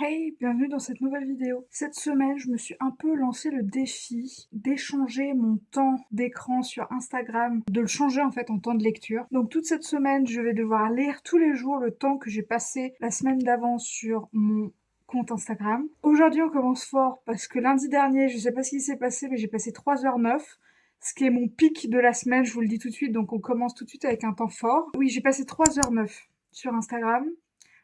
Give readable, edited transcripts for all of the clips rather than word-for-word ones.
Hey, bienvenue dans cette nouvelle vidéo. Cette semaine, je me suis un peu lancé le défi d'échanger mon temps d'écran sur Instagram, de le changer en fait en temps de lecture. Donc toute cette semaine, je vais devoir lire tous les jours le temps que j'ai passé la semaine d'avant sur mon compte Instagram. Aujourd'hui, on commence fort parce que lundi dernier, je sais pas ce qui s'est passé, mais j'ai passé 3h09. Ce qui est mon pic de la semaine, je vous le dis tout de suite, donc on commence tout de suite avec un temps fort. Oui, j'ai passé 3h09 sur Instagram.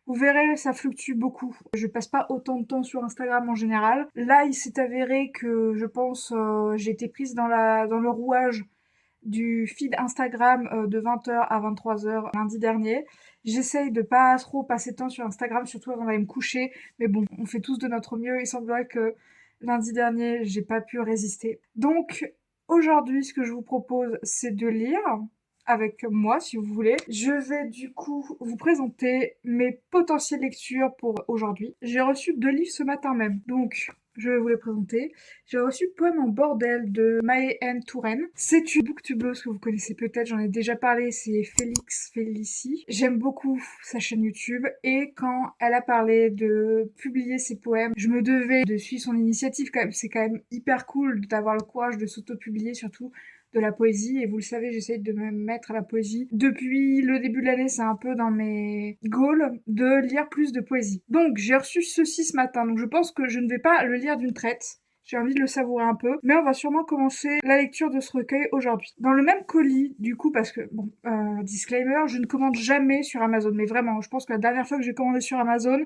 Vous verrez, ça fluctue beaucoup. Je passe pas autant de temps sur Instagram en général. Là, il s'est avéré que, je pense, j'ai été prise dans le rouage du feed Instagram de 20h à 23h lundi dernier. J'essaye de pas trop passer de temps sur Instagram, surtout avant d'aller me coucher. Mais bon, on fait tous de notre mieux. Il semblerait que lundi dernier, j'ai pas pu résister. Donc, aujourd'hui, ce que je vous propose, c'est de lire avec moi, si vous voulez. Je vais du coup vous présenter mes potentielles lectures pour aujourd'hui. J'ai reçu 2 livres ce matin même, donc je vais vous les présenter. J'ai reçu Poème en bordel de Maë-N Touraine. C'est une booktubeuse que vous connaissez peut-être, j'en ai déjà parlé, c'est Félix Félicie. J'aime beaucoup sa chaîne YouTube et quand elle a parlé de publier ses poèmes, je me devais de suivre son initiative quand même. C'est quand même hyper cool d'avoir le courage de s'auto-publier, surtout de la poésie, et vous le savez, j'essaie de me mettre à la poésie. Depuis le début de l'année, c'est un peu dans mes goals de lire plus de poésie. Donc, j'ai reçu ceci ce matin, donc je pense que je ne vais pas le lire d'une traite. J'ai envie de le savourer un peu, mais on va sûrement commencer la lecture de ce recueil aujourd'hui. Dans le même colis, du coup, parce que, bon, disclaimer, je ne commande jamais sur Amazon, mais vraiment, je pense que la dernière fois que j'ai commandé sur Amazon,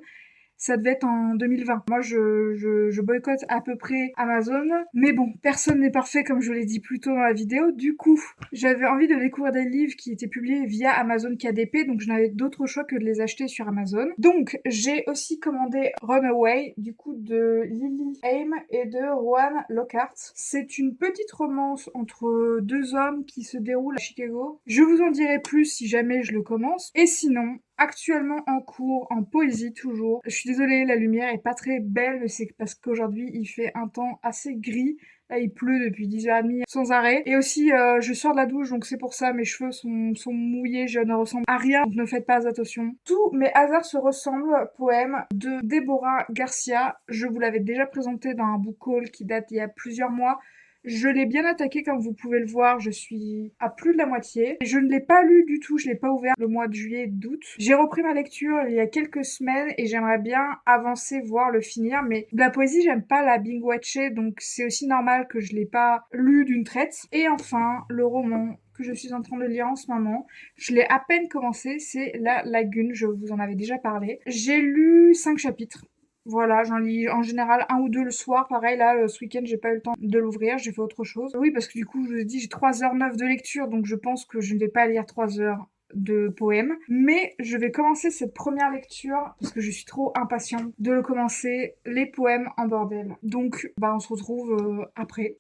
ça devait être en 2020. Moi, je boycotte à peu près Amazon. Mais bon, personne n'est parfait, comme je l'ai dit plus tôt dans la vidéo. Du coup, j'avais envie de découvrir des livres qui étaient publiés via Amazon KDP, donc je n'avais d'autre choix que de les acheter sur Amazon. Donc, j'ai aussi commandé Runaway, du coup, de Lily Aim et de Rowan Lockhart. C'est une petite romance entre deux hommes qui se déroule à Chicago. Je vous en dirai plus si jamais je le commence. Et sinon, actuellement en cours, en poésie toujours. Je suis désolée, la lumière est pas très belle, mais c'est parce qu'aujourd'hui il fait un temps assez gris. Là, il pleut depuis 10h30 sans arrêt. Et aussi, je sors de la douche, donc c'est pour ça, mes cheveux sont mouillés, je ne ressemble à rien, donc ne faites pas attention. Tous mes hasards se ressemblent, poème de Deborah Garcia. Je vous l'avais déjà présenté dans un book haul qui date il y a plusieurs mois. Je l'ai bien attaqué comme vous pouvez le voir, je suis à plus de la moitié. Je ne l'ai pas lu du tout, je l'ai pas ouvert le mois de juillet et d'août. J'ai repris ma lecture il y a quelques semaines et j'aimerais bien avancer, voir le finir, mais de la poésie, j'aime pas la binge-watcher, donc c'est aussi normal que je l'ai pas lu d'une traite. Et enfin, le roman que je suis en train de lire en ce moment, je l'ai à peine commencé, c'est La Lagune, je vous en avais déjà parlé. J'ai lu 5 chapitres. Voilà, j'en lis en général un ou deux le soir. Pareil, là, ce week-end, j'ai pas eu le temps de l'ouvrir, j'ai fait autre chose. Oui, parce que du coup, je vous ai dit, j'ai 3h09 de lecture, donc je pense que je ne vais pas lire 3 heures de poèmes. Mais je vais commencer cette première lecture, parce que je suis trop impatiente de le commencer, les poèmes en bordel. Donc, bah, on se retrouve après.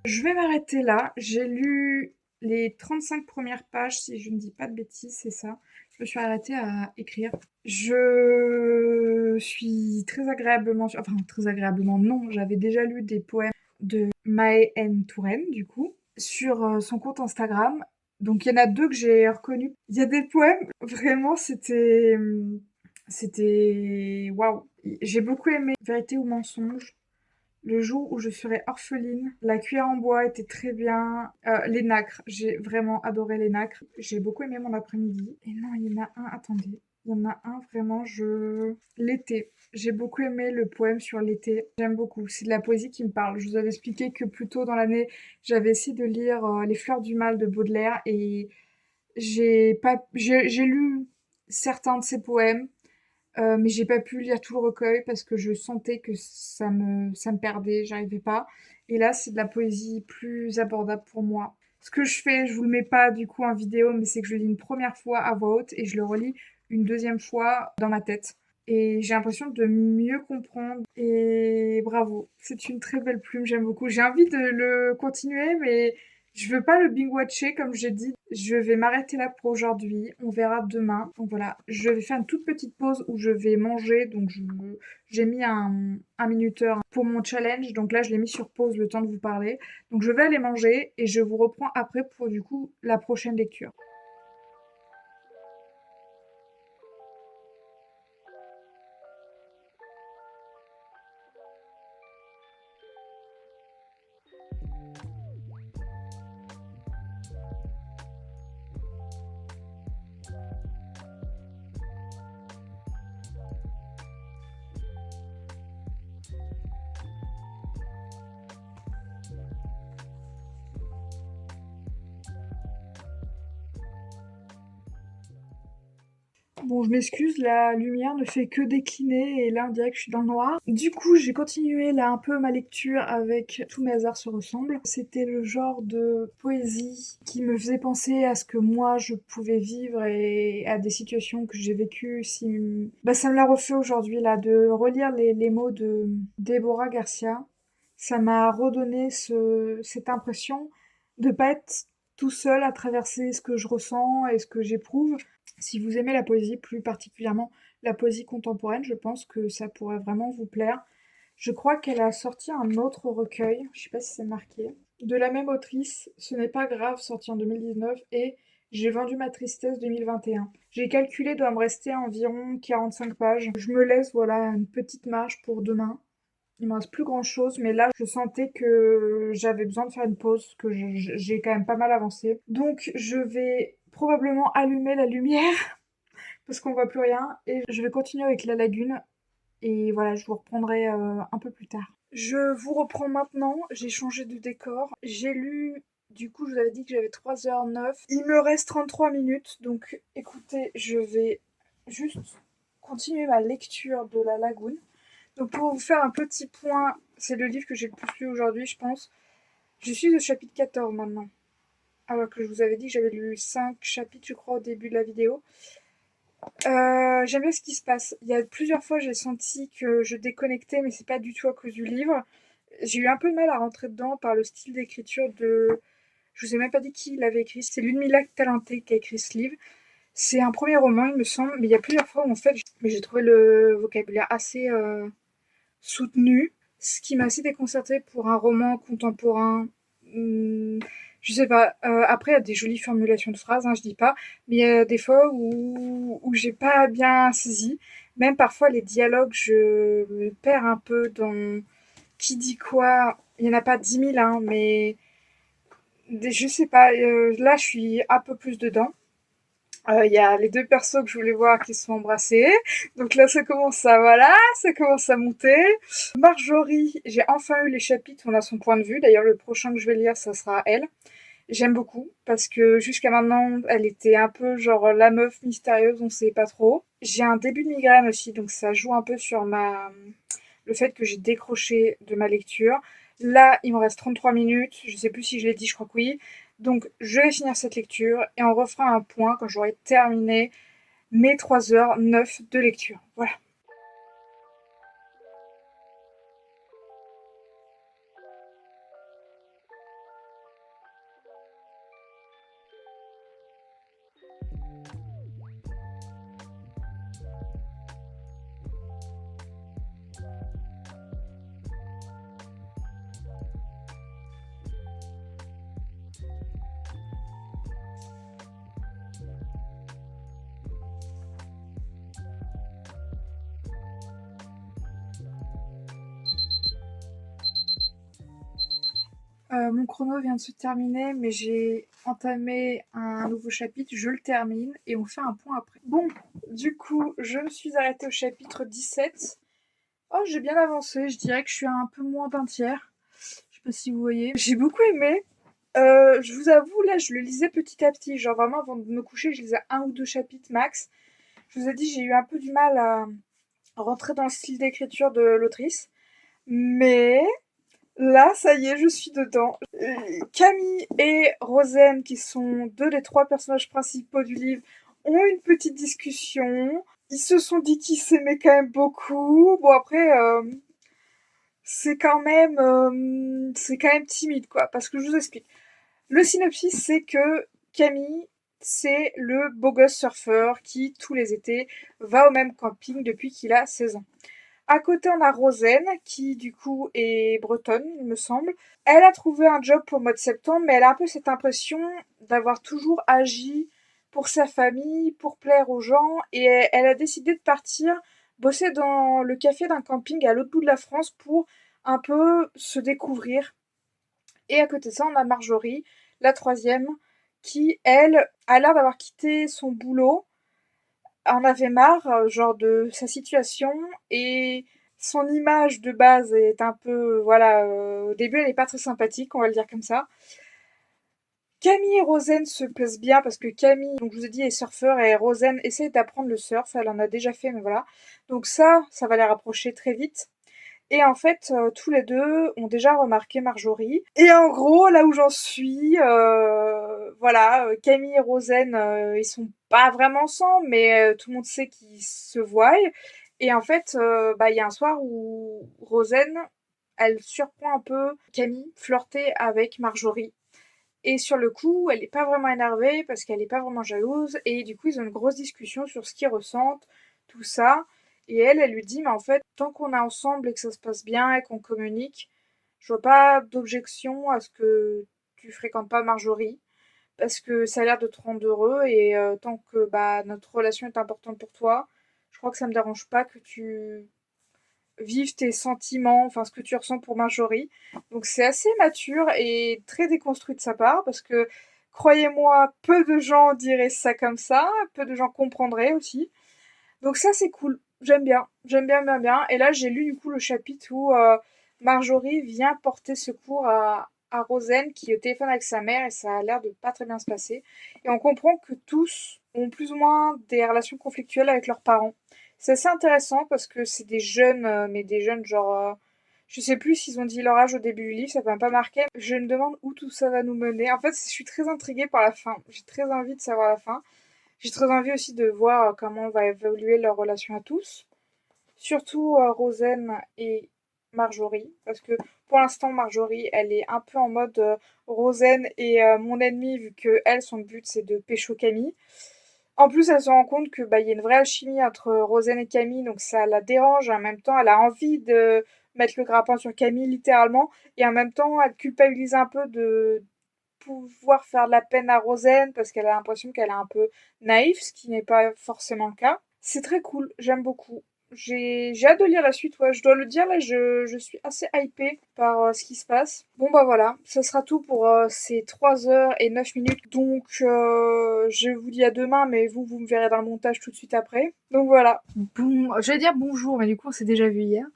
Je vais m'arrêter là. J'ai lu les 35 premières pages, si je ne dis pas de bêtises, c'est ça. Je me suis arrêtée à écrire. Je suis très agréablement, enfin très agréablement, non, j'avais déjà lu des poèmes de Maë-N Touraine, du coup, sur son compte Instagram. Donc il y en a deux que j'ai reconnus. Il y a des poèmes, vraiment, c'était waouh. J'ai beaucoup aimé Vérité ou mensonge. Le jour où je serai orpheline, la cuillère en bois était très bien. Les nacres, j'ai vraiment adoré les nacres. J'ai beaucoup aimé mon après-midi. Et non, il y en a un, attendez. Il y en a un vraiment, l'été. J'ai beaucoup aimé le poème sur l'été. J'aime beaucoup. C'est de la poésie qui me parle. Je vous avais expliqué que plus tôt dans l'année, j'avais essayé de lire Les Fleurs du Mal de Baudelaire et j'ai lu certains de ses poèmes. Mais j'ai pas pu lire tout le recueil parce que je sentais que ça me perdait, j'arrivais pas. Et là, c'est de la poésie plus abordable pour moi. Ce que je fais, je vous le mets pas du coup en vidéo, mais c'est que je le lis une première fois à voix haute et je le relis une deuxième fois dans ma tête. Et j'ai l'impression de mieux comprendre. Et bravo, c'est une très belle plume, j'aime beaucoup. J'ai envie de le continuer, mais Je veux pas le binge-watcher, comme j'ai dit. Je vais m'arrêter là pour aujourd'hui. On verra demain. Donc voilà, je vais faire une toute petite pause où je vais manger. Donc j'ai mis un minuteur pour mon challenge. Donc là, je l'ai mis sur pause le temps de vous parler. Donc je vais aller manger et je vous reprends après pour du coup la prochaine lecture. Bon, je m'excuse, la lumière ne fait que décliner et là on dirait que je suis dans le noir. Du coup, j'ai continué là un peu ma lecture avec Tous mes hasards se ressemblent. C'était le genre de poésie qui me faisait penser à ce que moi je pouvais vivre et à des situations que j'ai vécues. Si... Bah, ça me l'a refait aujourd'hui là, de relire les mots de Deborah Garcia. Ça m'a redonné cette impression de pas être tout seul à traverser ce que je ressens et ce que j'éprouve. Si vous aimez la poésie, plus particulièrement la poésie contemporaine, je pense que ça pourrait vraiment vous plaire. Je crois qu'elle a sorti un autre recueil, je sais pas si c'est marqué, de la même autrice, Ce n'est pas grave, sorti en 2019, et J'ai vendu ma tristesse 2021. J'ai calculé, doit me rester environ 45 pages. Je me laisse, voilà, une petite marge pour demain. Il me reste plus grand chose, mais là, je sentais que j'avais besoin de faire une pause, que j'ai quand même pas mal avancé. Donc, je vais probablement allumer la lumière parce qu'on voit plus rien et je vais continuer avec la lagune. Et voilà, je vous reprendrai un peu plus tard. Je vous reprends maintenant. J'ai changé de décor. J'ai lu. Du coup, je vous avais dit que j'avais 3h09. Il me reste 33 minutes. Donc, écoutez, je vais juste continuer ma lecture de La Lagune. Donc pour vous faire un petit point, c'est le livre que j'ai le plus lu aujourd'hui, je pense. Je suis au chapitre 14 maintenant. Alors que je vous avais dit que j'avais lu 5 chapitres, je crois, au début de la vidéo. J'aime bien ce qui se passe. Il y a plusieurs fois, j'ai senti que je déconnectais, mais c'est pas du tout à cause du livre. J'ai eu un peu de mal à rentrer dedans par le style d'écriture de... Je vous ai même pas dit qui l'avait écrit. C'est Ludmila Talenté qui a écrit ce livre. C'est un premier roman, il me semble, mais il y a plusieurs fois où en fait, j'ai trouvé le vocabulaire assez soutenu, ce qui m'a assez déconcertée pour un roman contemporain. Je sais pas. Après, il y a des jolies formulations de phrases, hein, je dis pas, mais il y a des fois où j'ai pas bien saisi. Même parfois, les dialogues, je me perds un peu dans qui dit quoi. Il y en a pas 10 000, hein, mais je sais pas. Là, je suis un peu plus dedans. Il y a les deux persos que je voulais voir qui se sont embrassés. Donc là, ça commence à, voilà, ça commence à monter. Marjorie, j'ai enfin eu les chapitres, on a son point de vue. D'ailleurs, le prochain que je vais lire, ça sera elle. J'aime beaucoup parce que jusqu'à maintenant, elle était un peu genre la meuf mystérieuse, on sait pas trop. J'ai un début de migraine aussi, donc ça joue un peu sur le fait que j'ai décroché de ma lecture. Là, il me reste 33 minutes, je sais plus si je l'ai dit, je crois que oui. Donc, je vais finir cette lecture et on refera un point quand j'aurai terminé mes 3h09 de lecture. Voilà. Mon chrono vient de se terminer, mais j'ai entamé un nouveau chapitre, je le termine et on fait un point après. Bon, du coup, je me suis arrêtée au chapitre 17. Oh, j'ai bien avancé, je dirais que je suis à un peu moins d'un tiers. Je sais pas si vous voyez. J'ai beaucoup aimé. Je vous avoue, là, je le lisais petit à petit. Genre vraiment, avant de me coucher, je lisais un ou deux chapitres max. Je vous ai dit, j'ai eu un peu du mal à rentrer dans le style d'écriture de l'autrice. Mais là, ça y est, je suis dedans. Camille et Rosen, qui sont deux des trois personnages principaux du livre, ont une petite discussion. Ils se sont dit qu'ils s'aimaient quand même beaucoup. Bon, après, c'est quand même timide, quoi. Parce que je vous explique. Le synopsis, c'est que Camille, c'est le beau gosse surfeur qui, tous les étés, va au même camping depuis qu'il a 16 ans. À côté, on a Rosen, qui du coup est bretonne, il me semble. Elle a trouvé un job pour le mois de septembre, mais elle a un peu cette impression d'avoir toujours agi pour sa famille, pour plaire aux gens, et elle a décidé de partir bosser dans le café d'un camping à l'autre bout de la France pour un peu se découvrir. Et à côté de ça, on a Marjorie, la troisième, qui, elle, a l'air d'avoir quitté son boulot, en avait marre, genre de sa situation, et son image de base est un peu, voilà, au début elle est pas très sympathique, on va le dire comme ça. Camille et Rosen se plaisent bien parce que Camille, donc je vous ai dit, est surfeur et Rosen essaie d'apprendre le surf, elle en a déjà fait, mais voilà. Donc ça va les rapprocher très vite. Et en fait, tous les deux ont déjà remarqué Marjorie. Et en gros, là où j'en suis, voilà, Camille et Rosen, ils sont pas vraiment ensemble, mais tout le monde sait qu'ils se voient. Et en fait, bah, il y a un soir où Rosen, elle surprend un peu Camille flirter avec Marjorie. Et sur le coup, elle est pas vraiment énervée parce qu'elle est pas vraiment jalouse. Et du coup, ils ont une grosse discussion sur ce qu'ils ressentent, tout ça. Et elle lui dit, mais en fait, tant qu'on est ensemble et que ça se passe bien et qu'on communique, je vois pas d'objection à ce que tu fréquentes pas Marjorie. Parce que ça a l'air de te rendre heureux et tant que bah, notre relation est importante pour toi, je crois que ça me dérange pas que tu vives tes sentiments, enfin ce que tu ressens pour Marjorie. Donc c'est assez mature et très déconstruit de sa part parce que croyez-moi, peu de gens diraient ça comme ça, peu de gens comprendraient aussi. Donc ça c'est cool, j'aime bien, bien, bien. Et là j'ai lu du coup le chapitre où Marjorie vient porter secours à Rosen qui est au téléphone avec sa mère et ça a l'air de pas très bien se passer. Et on comprend que tous ont plus ou moins des relations conflictuelles avec leurs parents. C'est assez intéressant parce que c'est des jeunes, mais des jeunes genre... je sais plus s'ils ont dit leur âge au début du livre, ça m'a pas marqué. Je me demande où tout ça va nous mener. En fait, je suis très intriguée par la fin. J'ai très envie de savoir la fin. J'ai très envie aussi de voir comment va évoluer leur relation à tous. Surtout Rosen et Marjorie. Parce que pour l'instant, Marjorie, elle est un peu en mode Rosen est mon ennemi, vu que elle, son but, c'est de pécho Camille. En plus, elle se rend compte que bah, y a une vraie alchimie entre Rosen et Camille, donc ça la dérange. En même temps, elle a envie de mettre le grappin sur Camille, littéralement. Et en même temps, elle culpabilise un peu de pouvoir faire de la peine à Rosen parce qu'elle a l'impression qu'elle est un peu naïve, ce qui n'est pas forcément le cas. C'est très cool, j'aime beaucoup. J'ai hâte de lire la suite, ouais, je dois le dire, là, je suis assez hypée par ce qui se passe. Bon, bah voilà, ça sera tout pour ces 3 heures et 9 minutes. Donc, je vous dis à demain, mais vous me verrez dans le montage tout de suite après. Donc voilà. Bon, j'allais dire bonjour, mais du coup, on s'est déjà vu hier.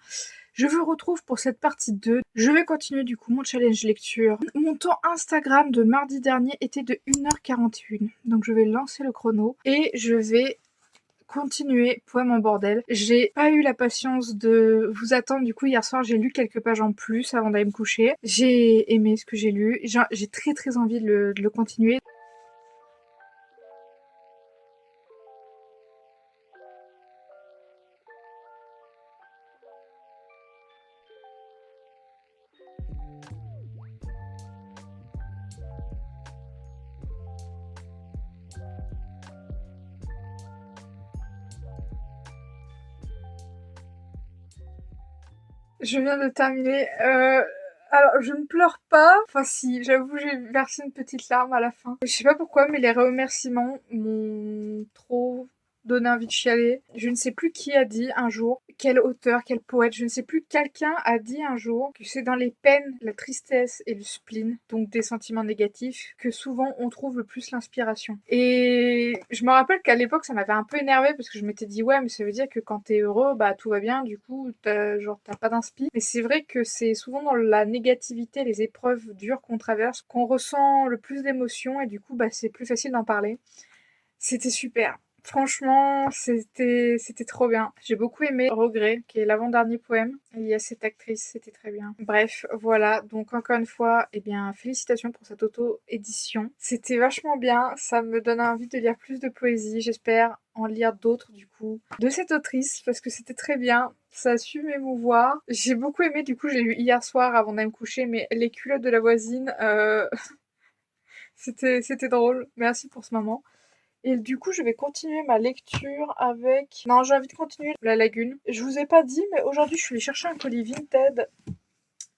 Je vous retrouve pour cette partie 2. Je vais continuer du coup mon challenge lecture. Mon temps Instagram de mardi dernier était de 1h41. Donc je vais lancer le chrono et je vais continuer Poème en bordel. J'ai pas eu la patience de vous attendre. Du coup, hier soir, j'ai lu quelques pages en plus avant d'aller me coucher. J'ai aimé ce que j'ai lu. J'ai très très envie de le continuer. Je viens de terminer. Alors, je ne pleure pas. Enfin, si, j'avoue, j'ai versé une petite larme à la fin. Je sais pas pourquoi, mais les remerciements m'ont trop donné envie de chialer. Je ne sais plus qui a dit un jour, quel auteur, quel poète, je ne sais plus, quelqu'un a dit un jour que c'est dans les peines, la tristesse et le spleen, donc des sentiments négatifs, que souvent on trouve le plus l'inspiration. Et je me rappelle qu'à l'époque, ça m'avait un peu énervée parce que je m'étais dit, ouais, mais ça veut dire que quand t'es heureux, bah tout va bien, du coup, t'as pas d'inspi. Mais c'est vrai que c'est souvent dans la négativité, les épreuves dures qu'on traverse, qu'on ressent le plus d'émotions et du coup, bah c'est plus facile d'en parler. C'était super. Franchement, c'était trop bien. J'ai beaucoup aimé Regret, qui est l'avant-dernier poème. Il y a cette actrice, c'était très bien. Bref, voilà. Donc encore une fois, eh bien, félicitations pour cette auto-édition. C'était vachement bien. Ça me donne envie de lire plus de poésie. J'espère en lire d'autres du coup de cette autrice parce que c'était très bien. Ça a su m'émouvoir. J'ai beaucoup aimé. Du coup, j'ai lu hier soir avant d'aller me coucher, mais Les culottes de la voisine. C'était drôle. Merci pour ce moment. Et du coup, je vais continuer ma lecture avec... Non, j'ai envie de continuer La Lagune. Je vous ai pas dit, mais aujourd'hui, je suis allée chercher un colis Vinted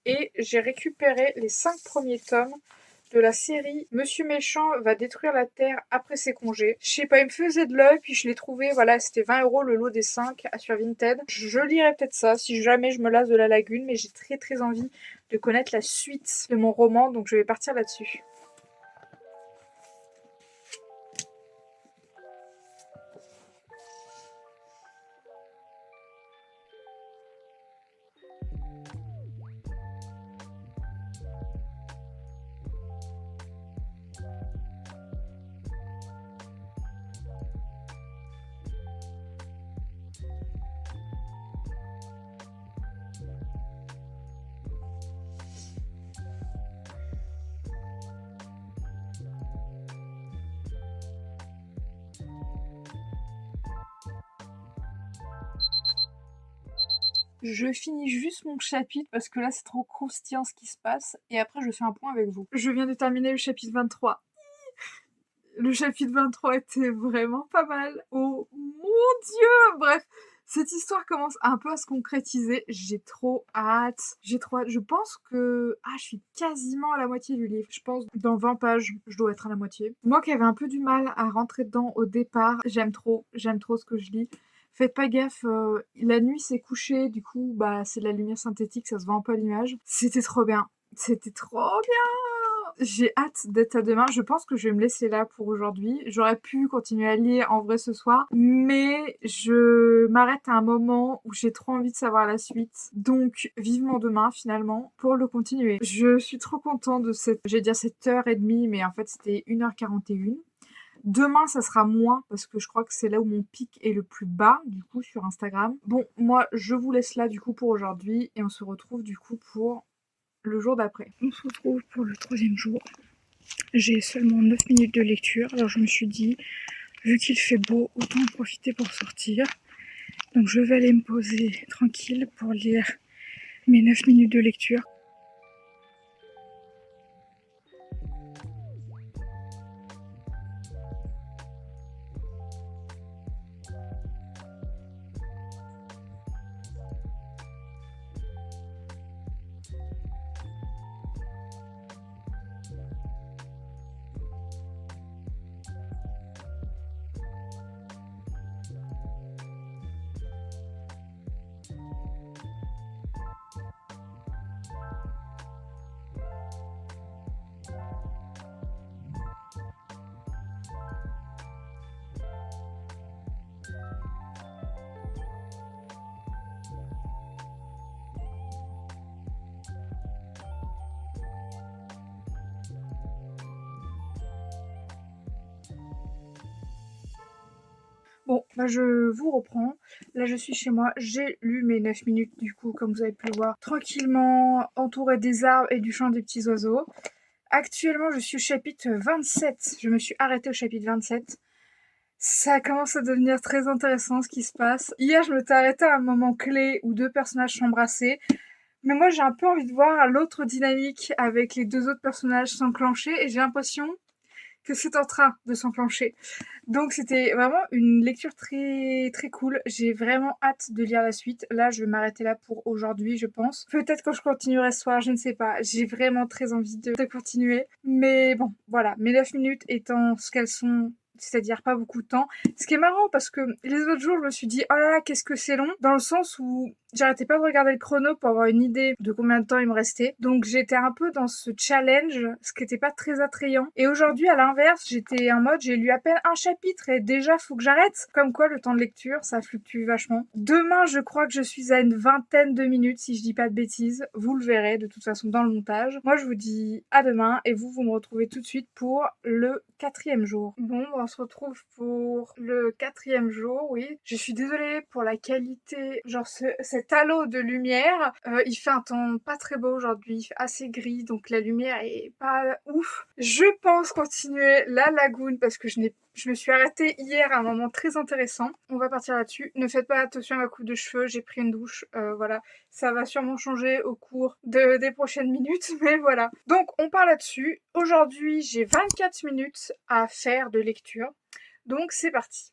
et j'ai récupéré les 5 premiers tomes de la série Monsieur Méchant va détruire la Terre après ses congés. Je sais pas, il me faisait de l'œil, puis je l'ai trouvé, voilà, c'était 20 € le lot des 5 sur Vinted. Je lirai peut-être ça si jamais je me lasse de La Lagune, mais j'ai très très envie de connaître la suite de mon roman, donc je vais partir là-dessus. Je finis juste mon chapitre parce que là c'est trop croustillant ce qui se passe et après je fais un point avec vous. Je viens de terminer le chapitre 23. Le chapitre 23 était vraiment pas mal. Oh mon dieu! Bref, cette histoire commence un peu à se concrétiser. J'ai trop hâte. J'ai trop hâte. Je pense que... Ah, je suis quasiment à la moitié du livre. Je pense dans 20 pages, je dois être à la moitié. Moi qui avais un peu du mal à rentrer dedans au départ, j'aime trop ce que je lis. Faites pas gaffe, la nuit s'est couchée, du coup, bah, c'est de la lumière synthétique, ça se voit un peu à l'image. C'était trop bien. C'était trop bien! J'ai hâte d'être à demain. Je pense que je vais me laisser là pour aujourd'hui. J'aurais pu continuer à lire en vrai ce soir, mais je m'arrête à un moment où j'ai trop envie de savoir la suite. Donc, vivement demain, finalement, pour le continuer. Je suis trop contente de j'ai dit 7h30, mais en fait, c'était 1h41. Demain, ça sera moins parce que je crois que c'est là où mon pic est le plus bas, du coup, sur Instagram. Bon, moi, je vous laisse là, du coup, pour aujourd'hui et on se retrouve, du coup, pour le jour d'après. On se retrouve pour le 3e jour. J'ai seulement 9 minutes de lecture, alors je me suis dit, vu qu'il fait beau, autant en profiter pour sortir. Donc je vais aller me poser tranquille pour lire mes 9 minutes de lecture. Bon, bah je vous reprends. Là, je suis chez moi. J'ai lu mes 9 minutes, du coup, comme vous avez pu le voir, tranquillement, entourée des arbres et du chant des petits oiseaux. Actuellement, je suis au chapitre 27. Je me suis arrêtée au chapitre 27. Ça commence à devenir très intéressant ce qui se passe. Hier, je me suis arrêtée à un moment clé où 2 personnages s'embrassaient. Mais moi, j'ai un peu envie de voir l'autre dynamique avec les 2 autres personnages s'enclencher et j'ai l'impression que c'est en train de s'enclencher. Donc c'était vraiment une lecture très très cool. J'ai vraiment hâte de lire la suite. Là, je vais m'arrêter là pour aujourd'hui, je pense. Peut-être quand je continuerai ce soir, je ne sais pas. J'ai vraiment très envie de continuer. Mais bon, voilà. Mes 9 minutes étant ce qu'elles sont, c'est-à-dire pas beaucoup de temps. Ce qui est marrant parce que les autres jours, je me suis dit, oh là là, qu'est-ce que c'est long, dans le sens où j'arrêtais pas de regarder le chrono pour avoir une idée de combien de temps il me restait. Donc j'étais un peu dans ce challenge, ce qui était pas très attrayant. Et aujourd'hui, à l'inverse, j'étais en mode, j'ai lu à peine un chapitre et déjà faut que j'arrête. Comme quoi, le temps de lecture, ça fluctue vachement. Demain, je crois que je suis à une 20aine de minutes, si je dis pas de bêtises. Vous le verrez de toute façon dans le montage. Moi, je vous dis à demain et vous me retrouvez tout de suite pour le 4e jour. Bon, on se retrouve pour le 4e jour, oui. Je suis désolée pour la qualité, genre cet halo de lumière. Il fait un temps pas très beau aujourd'hui, il fait assez gris, donc la lumière est pas ouf. Je pense continuer la lagune parce que je n'ai Je me suis arrêtée hier à un moment très intéressant. On va partir là-dessus. Ne faites pas attention à ma coupe de cheveux, j'ai pris une douche. Voilà, ça va sûrement changer au cours des prochaines minutes, mais voilà. Donc on part là-dessus. Aujourd'hui, j'ai 24 minutes à faire de lecture. Donc c'est parti.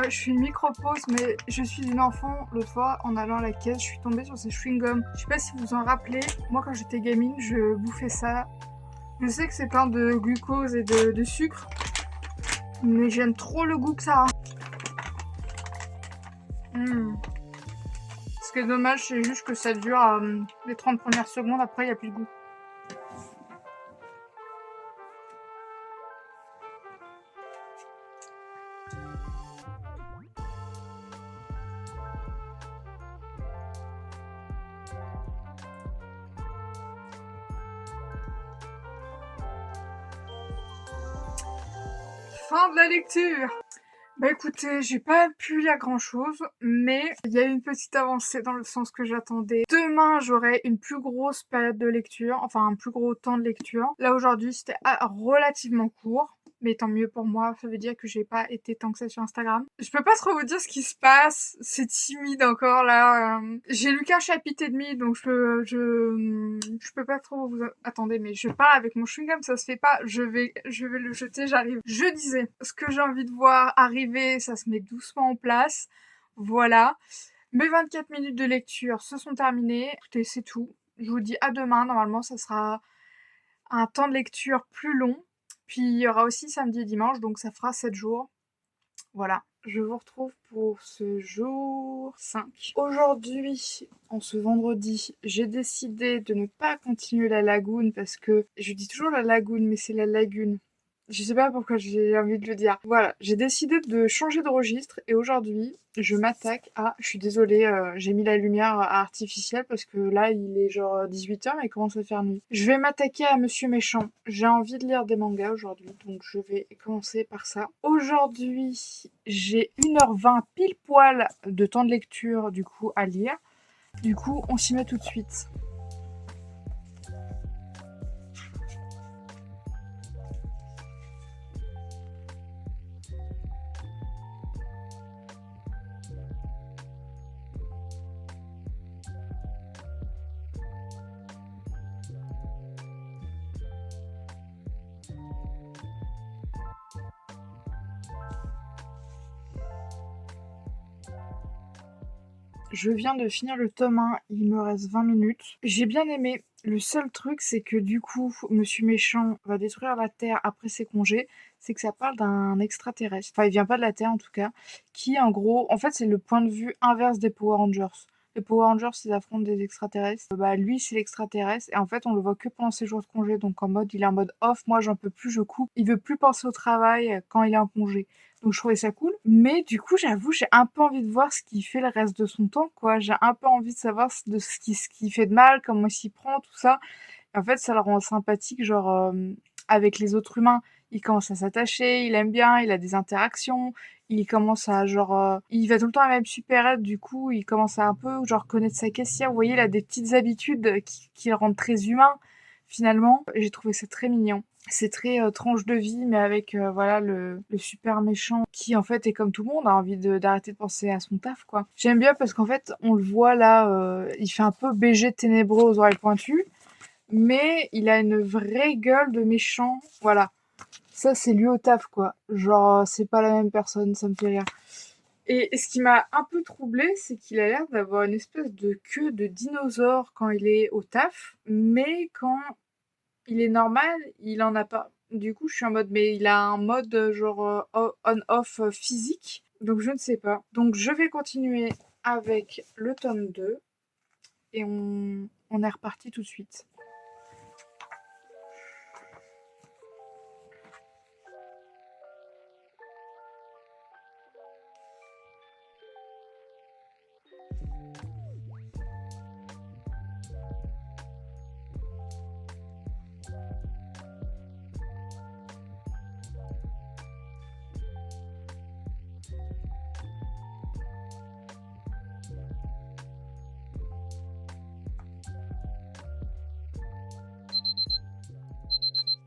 Je suis une micro-pause, mais je suis une enfant. L'autre fois, en allant à la caisse, je suis tombée sur ces chewing-gums. Je sais pas si vous vous en rappelez, moi quand j'étais gamine, je bouffais ça. Je sais que c'est plein de glucose et de sucre, mais j'aime trop le goût que ça a. Ce qui est dommage, c'est juste que ça dure les 30 premières secondes, après il n'y a plus de goût. Fin de la lecture. Bah écoutez, j'ai pas pu lire grand chose, mais il y a une petite avancée dans le sens que j'attendais. Demain, j'aurai une plus grosse période de lecture, enfin un plus gros temps de lecture. Là aujourd'hui, c'était relativement court. Mais tant mieux pour moi, ça veut dire que j'ai pas été tant que ça sur Instagram. Je peux pas trop vous dire ce qui se passe, c'est timide encore là. J'ai lu qu'un chapitre et demi, donc je peux pas trop vous... Attendez, mais je parle avec mon chewing-gum, ça se fait pas. Je vais le jeter, j'arrive. Je disais, ce que j'ai envie de voir arriver, ça se met doucement en place. Voilà. Mes 24 minutes de lecture se sont terminées. Écoutez, c'est tout. Je vous dis à demain. Normalement, ça sera un temps de lecture plus long. Puis il y aura aussi samedi et dimanche, donc ça fera 7 jours. Voilà, je vous retrouve pour ce jour 5. Aujourd'hui, en ce vendredi, j'ai décidé de ne pas continuer la lagune parce que je dis toujours la lagune, mais c'est la lagune. Je sais pas pourquoi j'ai envie de le dire. Voilà, j'ai décidé de changer de registre et aujourd'hui, je m'attaque à... Je suis désolée, j'ai mis la lumière artificielle parce que là, il est genre 18h mais il commence à faire nuit. Je vais m'attaquer à Monsieur Méchant. J'ai envie de lire des mangas aujourd'hui, donc je vais commencer par ça. Aujourd'hui, j'ai 1h20 pile poil de temps de lecture du coup à lire. Du coup, on s'y met tout de suite. Je viens de finir le tome 1, il me reste 20 minutes. J'ai bien aimé. Le seul truc, c'est que du coup, Monsieur Méchant va détruire la Terre après ses congés. C'est que ça parle d'un extraterrestre. Enfin, il vient pas de la Terre en tout cas. Qui, en gros, en fait, c'est le point de vue inverse des Power Rangers. Les Power Rangers, ils affrontent des extraterrestres. Bah, lui, c'est l'extraterrestre. Et en fait, on le voit que pendant ses jours de congé. Donc, en mode, il est en mode off. Moi, j'en peux plus, je coupe. Il veut plus penser au travail quand il est en congé. Donc je trouvais ça cool. Mais du coup, j'avoue, j'ai un peu envie de voir ce qu'il fait le reste de son temps, quoi. J'ai un peu envie de savoir de ce qui fait de mal, comment il s'y prend, tout ça. Et en fait, ça le rend sympathique, genre, avec les autres humains. Il commence à s'attacher, il aime bien, il a des interactions, il commence à, genre, il va tout le temps à la même supérette, du coup, il commence à un peu, genre, connaître sa caissière. Vous voyez, il a des petites habitudes qui le rendent très humain, finalement. J'ai trouvé ça très mignon. C'est très tranche de vie, mais avec voilà le super méchant qui en fait est comme tout le monde, a envie d'arrêter de penser à son taf quoi. J'aime bien parce qu'en fait on le voit là, il fait un peu BG ténébreux aux oreilles pointues, mais il a une vraie gueule de méchant. Voilà, ça c'est lui au taf quoi. Genre c'est pas la même personne, ça me fait rire. Et ce qui m'a un peu troublée, c'est qu'il a l'air d'avoir une espèce de queue de dinosaure quand il est au taf, mais quand il est normal, il en a pas. Du coup, je suis en mode, mais il a un mode genre on-off physique. Donc, je ne sais pas. Donc, je vais continuer avec le tome 2 et on est reparti tout de suite.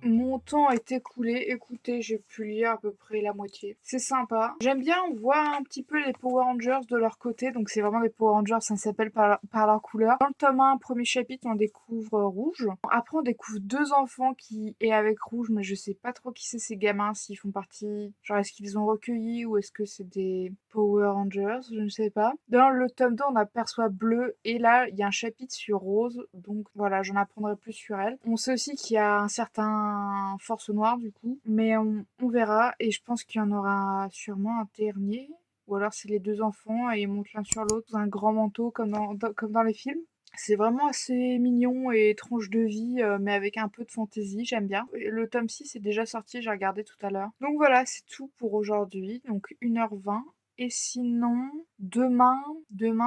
Mon temps est écoulé. Écoutez, j'ai pu lire à peu près la moitié. C'est sympa. J'aime bien, on voit un petit peu les Power Rangers de leur côté. Donc c'est vraiment des Power Rangers, ça s'appelle par leur couleur. Dans le tome 1, premier chapitre, on découvre Rouge. Après, on découvre deux enfants qui est avec Rouge, mais je sais pas trop qui c'est ces gamins, s'ils font partie... Genre, est-ce qu'ils ont recueilli ou est-ce que c'est des Power Rangers? Je ne sais pas. Dans le tome 2, on aperçoit Bleu et là, il y a un chapitre sur Rose. Donc voilà, j'en apprendrai plus sur elle. On sait aussi qu'il y a un certain Force Noire du coup, mais on verra et je pense qu'il y en aura sûrement un dernier. Ou alors c'est les deux enfants et ils montent l'un sur l'autre dans un grand manteau comme dans les films. C'est vraiment assez mignon et tranche de vie, mais avec un peu de fantaisie, j'aime bien. Le tome 6 est déjà sorti, j'ai regardé tout à l'heure. Donc voilà, c'est tout pour aujourd'hui, donc 1h20. Et sinon, demain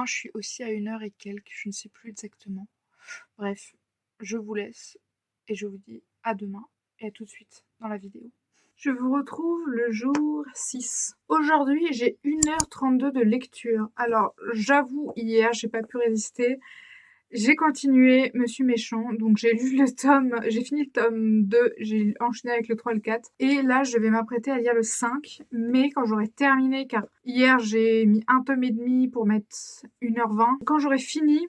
je suis aussi à 1h et quelques, je ne sais plus exactement. Bref, je vous laisse et je vous dis à demain et à tout de suite dans la vidéo. Je vous retrouve le jour 6. Aujourd'hui, j'ai 1h32 de lecture. Alors, j'avoue, hier, j'ai pas pu résister. J'ai continué Monsieur Méchant, donc j'ai fini le tome 2, j'ai enchaîné avec le 3 et le 4. Et là, je vais m'apprêter à lire le 5, mais quand j'aurai terminé, car hier, j'ai mis un tome et demi pour mettre 1h20. Quand j'aurai fini,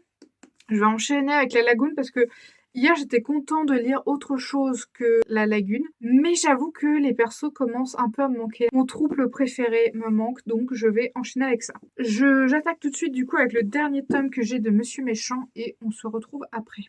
je vais enchaîner avec La Lagune parce que hier, j'étais content de lire autre chose que La Lagune, mais j'avoue que les persos commencent un peu à me manquer. Mon trouble préféré me manque, donc je vais enchaîner avec ça. J'attaque tout de suite du coup avec le dernier tome que j'ai de Monsieur Méchant et on se retrouve après.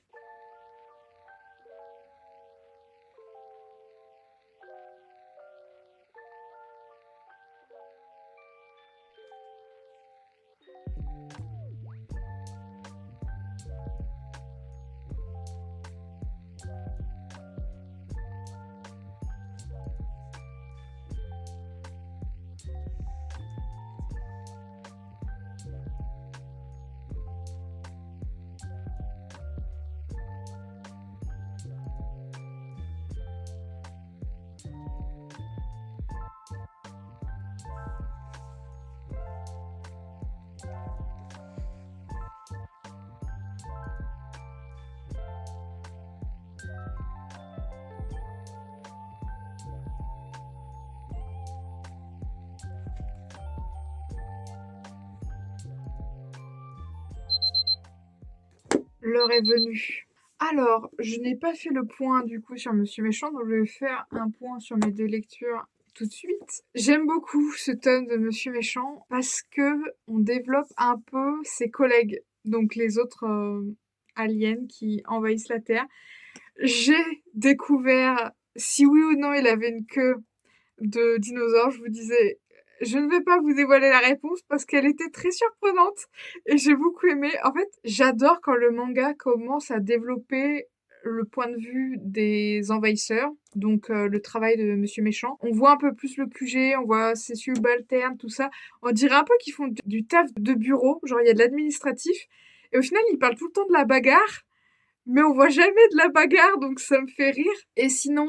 L'heure est venue. Alors, je n'ai pas fait le point du coup sur Monsieur Méchant, donc je vais faire un point sur mes deux lectures tout de suite. J'aime beaucoup ce tome de Monsieur Méchant parce que on développe un peu ses collègues, donc les autres aliens qui envahissent la Terre. J'ai découvert si oui ou non il avait une queue de dinosaure. Je vous disais, je ne vais pas vous dévoiler la réponse parce qu'elle était très surprenante et j'ai beaucoup aimé. En fait, j'adore quand le manga commence à développer le point de vue des envahisseurs, donc le travail de Monsieur Méchant. On voit un peu plus le QG, on voit ses subalternes, tout ça. On dirait un peu qu'ils font du taf de bureau, genre il y a de l'administratif. Et au final, ils parlent tout le temps de la bagarre, mais on voit jamais de la bagarre, donc ça me fait rire. Et sinon,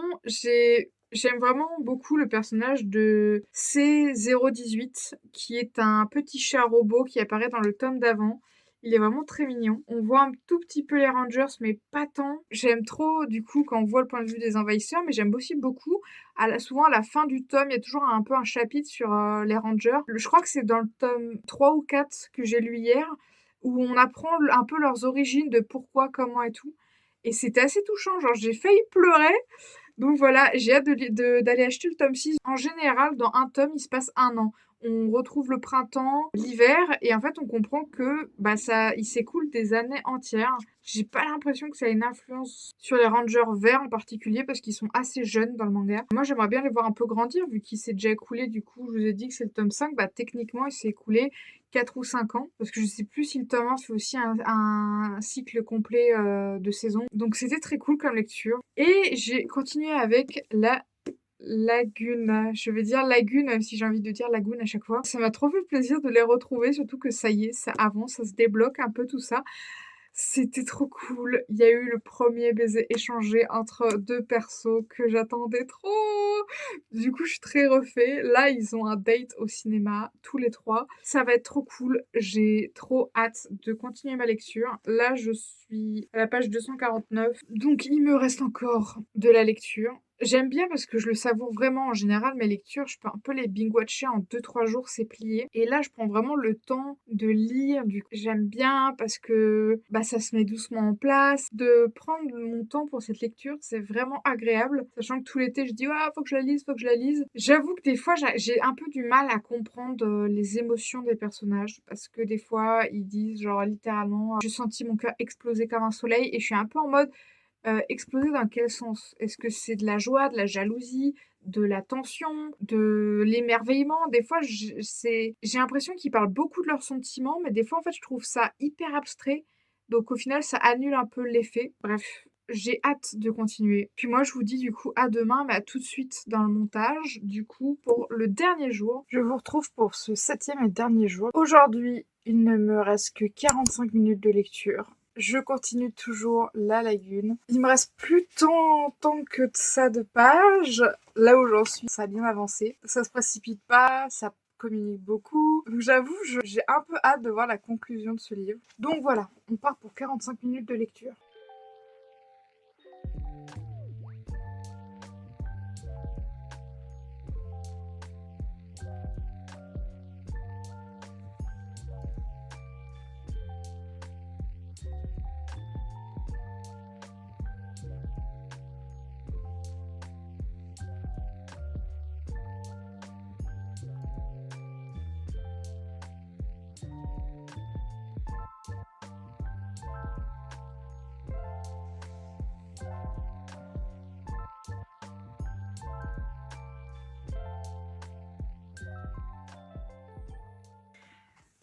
j'aime vraiment beaucoup le personnage de C018, qui est un petit chat robot qui apparaît dans le tome d'avant. Il est vraiment très mignon. On voit un tout petit peu les Rangers, mais pas tant. J'aime trop, du coup, quand on voit le point de vue des envahisseurs, mais j'aime aussi beaucoup, souvent à la fin du tome, il y a toujours un peu un chapitre sur les Rangers. Je crois que c'est dans le tome 3 ou 4 que j'ai lu hier, où on apprend un peu leurs origines de pourquoi, comment et tout. Et c'était assez touchant, genre j'ai failli pleurer. Donc voilà, j'ai hâte d'aller acheter le tome 6. En général, dans un tome, il se passe un an. On retrouve le printemps, l'hiver, et en fait, on comprend que il s'écoule des années entières. J'ai pas l'impression que ça ait une influence sur les Rangers verts en particulier, parce qu'ils sont assez jeunes dans le manga. Moi, j'aimerais bien les voir un peu grandir, vu qu'il s'est déjà écoulé, du coup, je vous ai dit que c'est le tome 5, techniquement, il s'est écoulé 4 ou 5 ans, parce que je sais plus si le tome 1 fait aussi un cycle complet de saison. Donc c'était très cool comme lecture. Et j'ai continué avec Lagune. Je vais dire Lagune, même si j'ai envie de dire Lagune à chaque fois. Ça m'a trop fait plaisir de les retrouver, surtout que ça y est, ça avance, ça se débloque un peu tout ça. C'était trop cool. Il y a eu le premier baiser échangé entre 2 persos que j'attendais trop. Du coup, je suis très refait. Là, ils ont un date au cinéma, tous les 3. Ça va être trop cool. J'ai trop hâte de continuer ma lecture. Là, je suis à la page 249. Donc, il me reste encore de la lecture. J'aime bien parce que je le savoure vraiment. En général, mes lectures, je peux un peu les binge-watcher en 2-3 jours, c'est plié. Et là, je prends vraiment le temps de lire. Du coup, j'aime bien parce que bah, ça se met doucement en place. De prendre mon temps pour cette lecture, c'est vraiment agréable. Sachant que tout l'été, je dis, ah, faut que je la lise, faut que je la lise. J'avoue que des fois, j'ai un peu du mal à comprendre les émotions des personnages. Parce que des fois, ils disent, genre, littéralement, j'ai senti mon cœur exploser comme un soleil. Et je suis un peu en mode, exploser dans quel sens? Est-ce que c'est de la joie, de la jalousie, de la tension, de l'émerveillement? Des fois, j'ai l'impression qu'ils parlent beaucoup de leurs sentiments, mais des fois, en fait, je trouve ça hyper abstrait. Donc au final, ça annule un peu l'effet. Bref, j'ai hâte de continuer. Puis moi, je vous dis du coup à demain, mais à tout de suite dans le montage. Du coup, pour le dernier jour, je vous retrouve pour ce 7e et dernier jour. Aujourd'hui, il ne me reste que 45 minutes de lecture. Je continue toujours la lagune. Il me reste plus tant que de ça de pages. Là où j'en suis, ça a bien avancé. Ça se précipite pas, ça communique beaucoup. Donc j'avoue, j'ai un peu hâte de voir la conclusion de ce livre. Donc voilà, on part pour 45 minutes de lecture.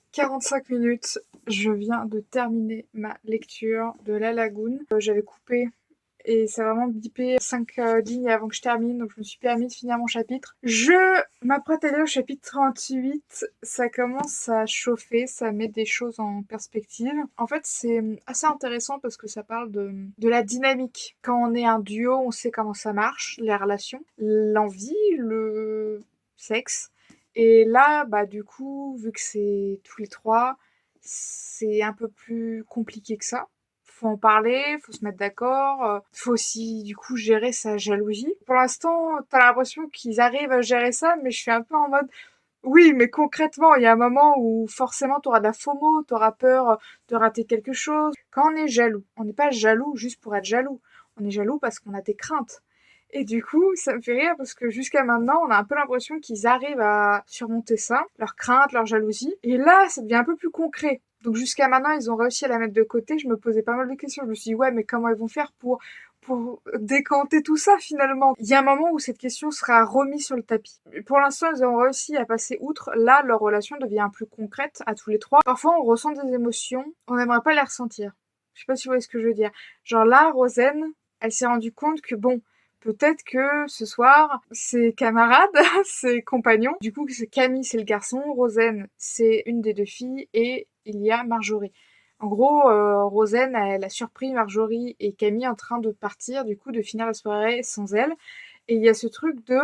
« 45 minutes, je viens de terminer ma lecture de La Lagune. J'avais coupé et ça a vraiment bipé 5 lignes avant que je termine, donc je me suis permis de finir mon chapitre. Je m'apprête à lire le chapitre 38, ça commence à chauffer, ça met des choses en perspective. En fait, c'est assez intéressant parce que ça parle de la dynamique. Quand on est un duo, on sait comment ça marche, les relations, l'envie, le sexe. Et là, bah du coup, vu que c'est tous les 3, c'est un peu plus compliqué que ça. Faut en parler, faut se mettre d'accord, faut aussi du coup gérer sa jalousie. Pour l'instant, t'as l'impression qu'ils arrivent à gérer ça, mais je suis un peu en mode oui, mais concrètement, il y a un moment où forcément t'auras de la FOMO, t'auras peur de rater quelque chose. Quand on est jaloux, on n'est pas jaloux juste pour être jaloux. On est jaloux parce qu'on a des craintes. Et du coup, ça me fait rire parce que jusqu'à maintenant, on a un peu l'impression qu'ils arrivent à surmonter ça, leurs craintes, leur jalousie. Et là, ça devient un peu plus concret. Donc jusqu'à maintenant, ils ont réussi à la mettre de côté. Je me posais pas mal de questions. Je me suis dit, ouais, mais comment ils vont faire pour décanter tout ça finalement? Il y a un moment où cette question sera remise sur le tapis. Pour l'instant, ils ont réussi à passer outre. Là, leur relation devient plus concrète à tous les 3. Parfois, on ressent des émotions, on n'aimerait pas les ressentir. Je sais pas si vous voyez ce que je veux dire. Genre là, Rosen, elle s'est rendue compte que bon, peut-être que ce soir, ses camarades, ses compagnons, du coup, Camille, c'est le garçon, Rosen, c'est une des 2 filles, et il y a Marjorie. En gros, Rosen, elle a surpris Marjorie et Camille en train de partir, du coup, de finir la soirée sans elle. Et il y a ce truc de...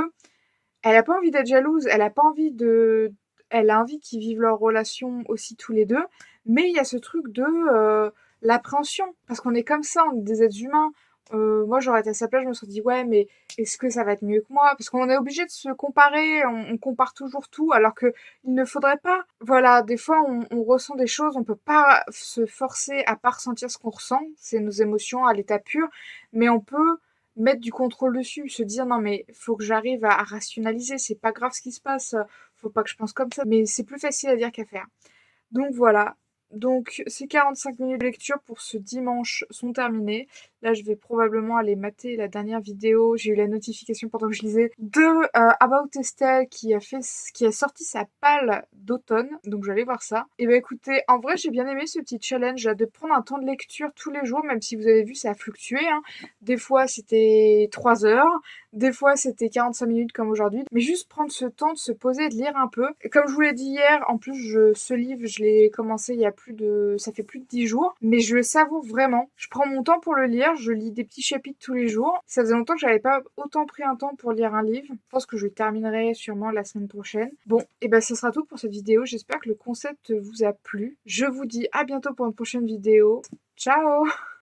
Elle a pas envie d'être jalouse, elle a pas envie de... Elle a envie qu'ils vivent leur relation aussi tous les 2, mais il y a ce truc de l'appréhension, parce qu'on est comme ça, on est des êtres humains. Moi, j'aurais été à sa place, je me serais dit, ouais, mais est-ce que ça va être mieux que moi? Parce qu'on est obligé de se comparer, on compare toujours tout, alors que il ne faudrait pas. Voilà, des fois, on ressent des choses, on peut pas se forcer à pas ressentir ce qu'on ressent, c'est nos émotions à l'état pur, mais on peut mettre du contrôle dessus, se dire non mais faut que j'arrive à rationaliser, c'est pas grave ce qui se passe, faut pas que je pense comme ça, mais c'est plus facile à dire qu'à faire. Donc voilà. Donc ces 45 minutes de lecture pour ce dimanche sont terminées. Là, je vais probablement aller mater la dernière vidéo. J'ai eu la notification pendant que je lisais de About Estelle qui a sorti sa palle d'automne. Donc, je vais aller voir ça. Et bah écoutez, en vrai, j'ai bien aimé ce petit challenge là, de prendre un temps de lecture tous les jours, même si vous avez vu, ça a fluctué, hein. Des fois, c'était 3 heures. Des fois, c'était 45 minutes comme aujourd'hui. Mais juste prendre ce temps de se poser et de lire un peu. Et comme je vous l'ai dit hier, en plus, ce livre, je l'ai commencé il y a ça fait plus de 10 jours. Mais je le savoure vraiment. Je prends mon temps pour le lire. Je lis des petits chapitres tous les jours. Ça faisait longtemps que j'avais pas autant pris un temps pour lire un livre. Je pense que je le terminerai sûrement la semaine prochaine. Bon, et ben, ça sera tout pour cette vidéo. J'espère que le concept vous a plu. Je vous dis à bientôt pour une prochaine vidéo. Ciao!